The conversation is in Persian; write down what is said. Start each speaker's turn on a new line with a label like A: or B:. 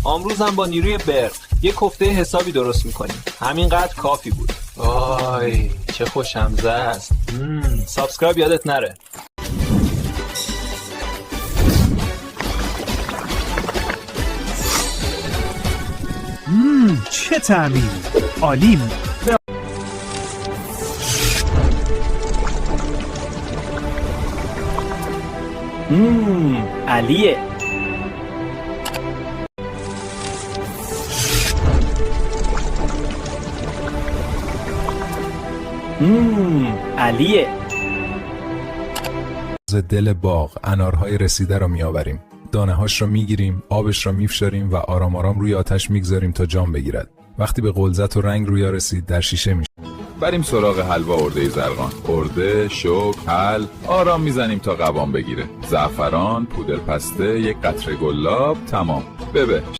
A: امروزم با نیروی برق یه کوفته حسابی درست میکنیم. همینقدر کافی بود. آی چه خوشمزه است. سابسکرایب یادت نره.
B: چه طعمی عالیم.
A: علیه. علیه.
C: ز دل باغ انارهای رسیده را میآوریم. دانه‌هاش را میگیریم، آبش را میفشاریم و آرام آرام روی آتش میگذاریم تا جام بگیرد. وقتی به غلظت و رنگ رویا رسید در شیشه میشه.
D: بریم سراغ حلوا ارده زرقان. ارده، شوک، حل، آرام میزنیم تا قوام بگیره. زعفران، پودر پسته، یک قطره گلاب، تمام. ببه.